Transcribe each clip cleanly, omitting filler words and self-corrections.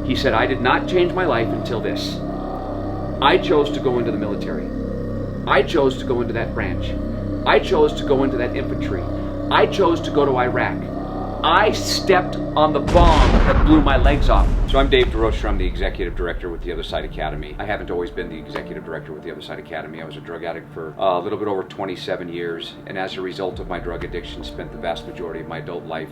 He said, I did not change my life until this. I chose to go into the military. I chose to go into that branch. I chose to go into that infantry. I chose to go to Iraq. I stepped on the bomb that blew my legs off. So I'm Dave DeRocher. I'm the executive director with the Other Side Academy. I haven't always been the executive director with the Other Side Academy. I was a drug addict for a little bit over 27 years, and as a result of my drug addiction, spent the vast majority of my adult life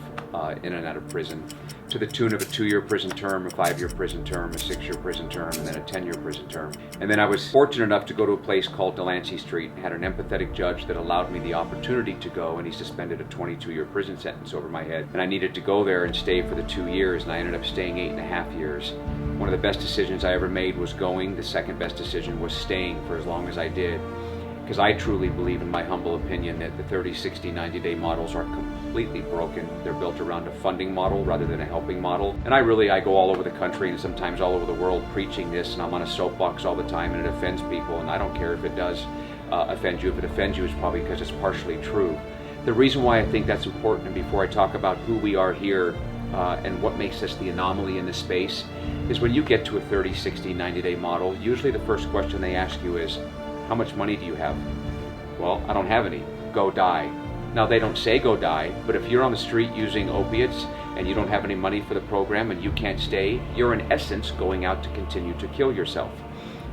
in and out of prison, to the tune of a 2-year prison term, a 5-year prison term, a 6-year prison term, and then a 10-year prison term. And then I was fortunate enough to go to a place called Delancey Street, had an empathetic judge that allowed me the opportunity to go, and he suspended a 22-year prison sentence over my head. And I needed to go there and stay for the 2 years, and I ended up staying 8.5 years. One of the best decisions I ever made was going. The second best decision was staying for as long as I did, because I truly believe, in my humble opinion, that the 30, 60, 90-day models are completely broken. They're built around a funding model rather than a helping model. And I go all over the country and sometimes all over the world preaching this, and I'm on a soapbox all the time, and it offends people, and I don't care if it does offend you. If it offends you, it's probably because it's partially true. The reason why I think that's important, and before I talk about who we are here and what makes us the anomaly in this space, is when you get to a 30, 60, 90-day model, usually the first question they ask you is, how much money do you have? Well, I don't have any. Go die. Now, they don't say go die, but if you're on the street using opiates and you don't have any money for the program and you can't stay, you're in essence going out to continue to kill yourself.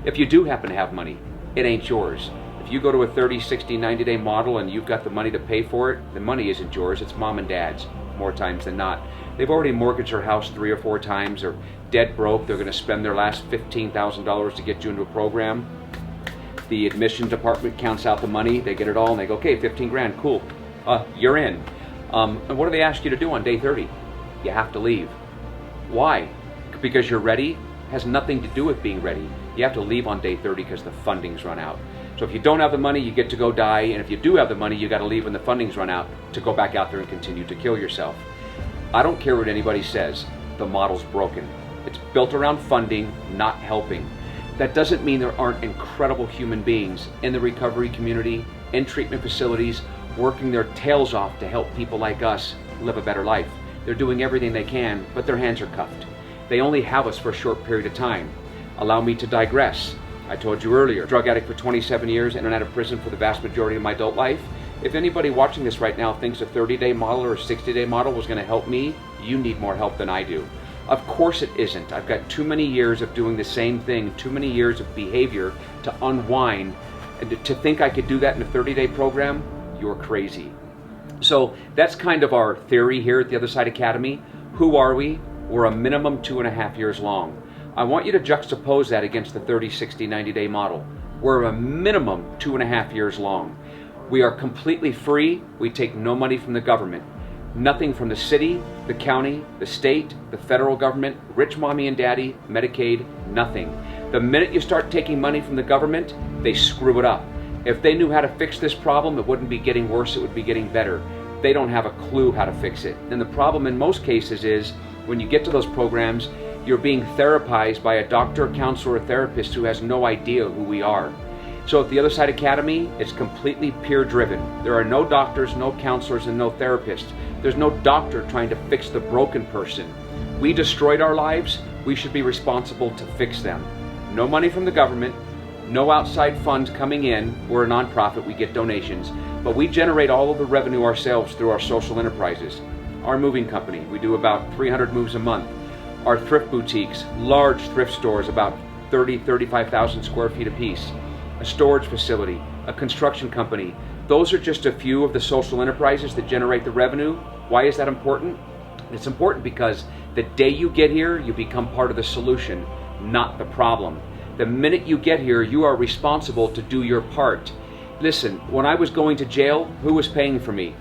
If you do happen to have money, it ain't yours. If you go to a 30, 60, 90-day model and you've got the money to pay for it, the money isn't yours, it's mom and dad's, more times than not. They've already mortgaged their house 3 or 4 times, or dead broke, they're gonna spend their last $15,000 to get you into a program. The admission department counts out the money, they get it all, and they go, okay, 15 grand, cool, you're in. And what do they ask you to do on day 30? You have to leave. Why? Because you're ready? Has nothing to do with being ready. You have to leave on day 30 because the funding's run out. So if you don't have the money, you get to go die, and if you do have the money, you got to leave when the funding's run out to go back out there and continue to kill yourself. I don't care what anybody says, the model's broken. It's built around funding, not helping. That doesn't mean there aren't incredible human beings in the recovery community, in treatment facilities, working their tails off to help people like us live a better life. They're doing everything they can, but their hands are cuffed. They only have us for a short period of time. Allow me to digress. I told you earlier, drug addict for 27 years, in and out of prison for the vast majority of my adult life. If anybody watching this right now thinks a 30-day model or a 60-day model was going to help me, you need more help than I do. Of course it isn't. I've got too many years of doing the same thing, too many years of behavior to unwind, and to think I could do that in a 30-day program, you're crazy. So that's kind of our theory here at the Other Side Academy. Who are we? We're a minimum 2.5 years long. I want you to juxtapose that against the 30, 60, 90-day model. We're a minimum 2.5 years long. We are completely free. We take no money from the government. Nothing from the city, the county, the state, the federal government, rich mommy and daddy, Medicaid, nothing. The minute you start taking money from the government, they screw it up. If they knew how to fix this problem, it wouldn't be getting worse, it would be getting better. They don't have a clue how to fix it. And the problem in most cases is, when you get to those programs, you're being therapized by a doctor, counselor, or therapist who has no idea who we are. So at the Other Side Academy, it's completely peer-driven. There are no doctors, no counselors, and no therapists. There's no doctor trying to fix the broken person. We destroyed our lives, we should be responsible to fix them. No money from the government, no outside funds coming in. We're a nonprofit, we get donations, but we generate all of the revenue ourselves through our social enterprises. Our moving company, we do about 300 moves a month. Our thrift boutiques, large thrift stores, about 35,000 square feet apiece. A storage facility, a construction company. Those are just a few of the social enterprises that generate the revenue. Why is that important? It's important because the day you get here, you become part of the solution, not the problem. The minute you get here, you are responsible to do your part. Listen, when I was going to jail, who was paying for me?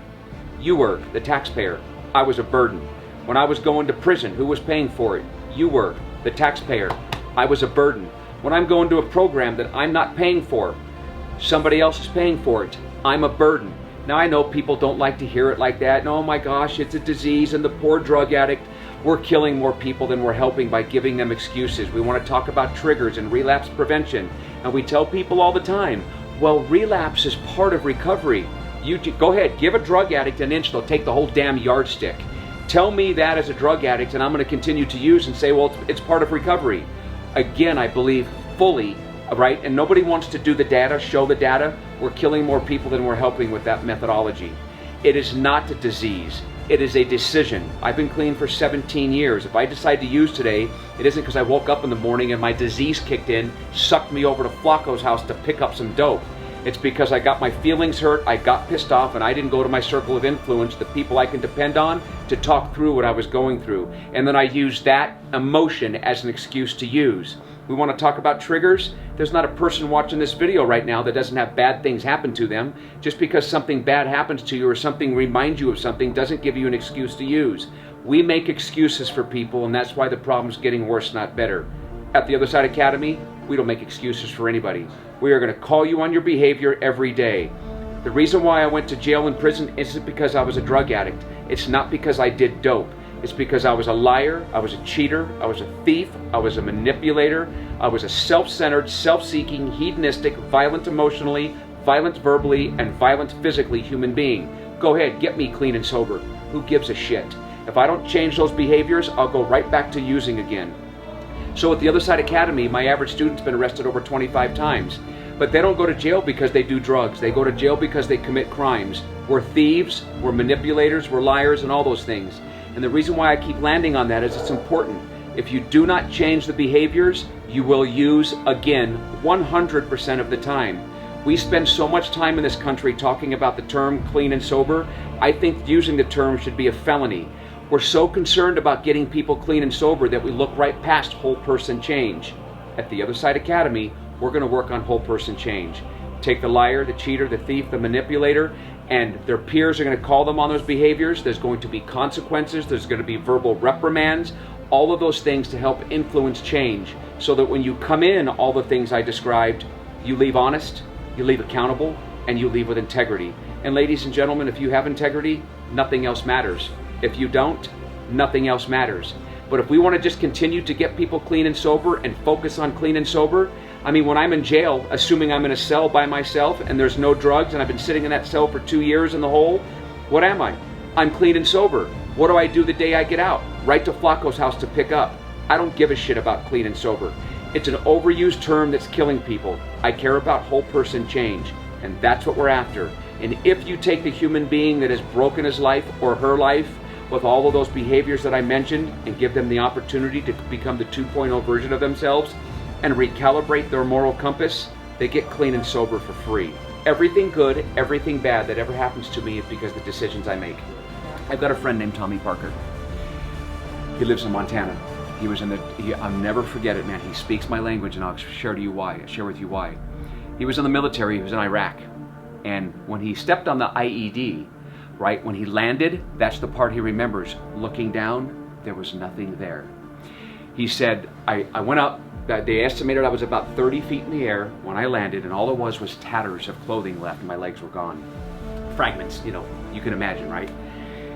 You were, the taxpayer. I was a burden. When I was going to prison, who was paying for it? You were, the taxpayer. I was a burden. When I'm going to a program that I'm not paying for, somebody else is paying for it. I'm a burden. Now I know people don't like to hear it like that. And, oh my gosh, it's a disease and the poor drug addict. We're killing more people than we're helping by giving them excuses. We want to talk about triggers and relapse prevention. And we tell people all the time, well, relapse is part of recovery. You go ahead, give a drug addict an inch, they'll take the whole damn yardstick. Tell me that as a drug addict and I'm going to continue to use and say, well, it's part of recovery. Again, I believe fully, right? And nobody wants to do the data, show the data. We're killing more people than we're helping with that methodology. It is not a disease. It is a decision. I've been clean for 17 years. If I decide to use today, it isn't because I woke up in the morning and my disease kicked in, sucked me over to Flacco's house to pick up some dope. It's because I got my feelings hurt, I got pissed off, and I didn't go to my circle of influence, the people I can depend on, to talk through what I was going through. And then I used that emotion as an excuse to use. We want to talk about triggers. There's not a person watching this video right now that doesn't have bad things happen to them. Just because something bad happens to you or something reminds you of something doesn't give you an excuse to use. We make excuses for people, and that's why the problem's getting worse, not better. At the Other Side Academy, we don't make excuses for anybody. We are going to call you on your behavior every day. The reason why I went to jail and prison isn't because I was a drug addict. It's not because I did dope. It's because I was a liar, I was a cheater, I was a thief, I was a manipulator, I was a self-centered, self-seeking, hedonistic, violent emotionally, violent verbally, and violent physically human being. Go ahead, get me clean and sober. Who gives a shit? If I don't change those behaviors, I'll go right back to using again. So at the Other Side Academy, my average student's been arrested over 25 times. But they don't go to jail because they do drugs. They go to jail because they commit crimes. We're thieves, we're manipulators, we're liars, and all those things. And the reason why I keep landing on that is it's important. If you do not change the behaviors, you will use again 100% of the time. We spend so much time in this country talking about the term clean and sober. I think using the term should be a felony. We're so concerned about getting people clean and sober that we look right past whole person change. At the Other Side Academy, we're going to work on whole person change. Take the liar, the cheater, the thief, the manipulator, and their peers are going to call them on those behaviors. There's going to be consequences. There's going to be verbal reprimands. All of those things to help influence change so that when you come in all the things I described, you leave honest, you leave accountable, and you leave with integrity. And ladies and gentlemen, if you have integrity, nothing else matters. If you don't, nothing else matters. But if we want to just continue to get people clean and sober and focus on clean and sober, I mean, when I'm in jail, assuming I'm in a cell by myself and there's no drugs and I've been sitting in that cell for 2 years in the hole, what am I? I'm clean and sober. What do I do the day I get out? Right to Flacco's house to pick up. I don't give a shit about clean and sober. It's an overused term that's killing people. I care about whole person change, and that's what we're after. And if you take the human being that has broken his life or her life with all of those behaviors that I mentioned and give them the opportunity to become the 2.0 version of themselves and recalibrate their moral compass, they get clean and sober for free. Everything good, everything bad that ever happens to me is because of the decisions I make. I've got a friend named Tommy Parker. He lives in Montana. He was I'll never forget it, man. He speaks my language, and I'll share with you why. He was in the military, he was in Iraq. And when he stepped on the IED, right, when he landed, that's the part he remembers. Looking down, there was nothing there. He said, I went up, they estimated I was about 30 feet in the air when I landed, and all there was tatters of clothing left, and my legs were gone. Fragments, you know, you can imagine, right?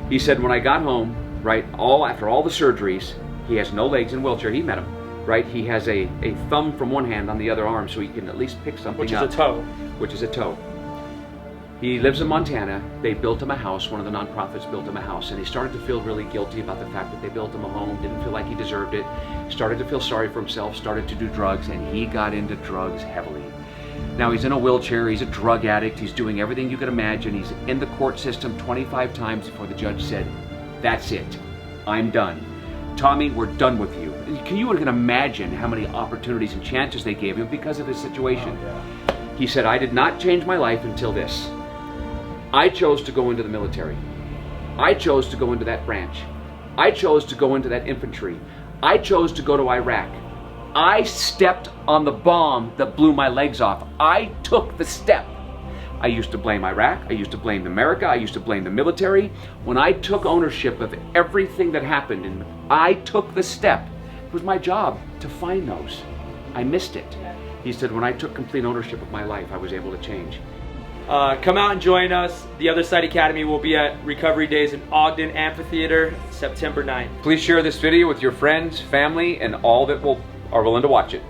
He said, when I got home, right, after all the surgeries, he has no legs in a wheelchair. He met him, right? He has a thumb from one hand on the other arm, so he can at least pick something up. Which is a toe. He lives in Montana. They built him a house. One of the nonprofits built him a house, and he started to feel really guilty about the fact that they built him a home, didn't feel like he deserved it, started to feel sorry for himself, started to do drugs, and he got into drugs heavily. Now he's in a wheelchair, he's a drug addict, he's doing everything you could imagine, he's in the court system 25 times before the judge said, that's it, I'm done. Tommy, we're done with you. Can you even imagine how many opportunities and chances they gave him because of his situation? Oh, yeah. He said, I did not change my life until this. I chose to go into the military. I chose to go into that branch. I chose to go into that infantry. I chose to go to Iraq. I stepped on the bomb that blew my legs off. I took the step. I used to blame Iraq. I used to blame America. I used to blame the military. When I took ownership of everything that happened and I took the step, it was my job to find those. I missed it. He said, when I took complete ownership of my life, I was able to change. Come out and join us. The Other Side Academy will be at Recovery Days in Ogden Amphitheater, September 9th. Please share this video with your friends, family, and all that are willing to watch it.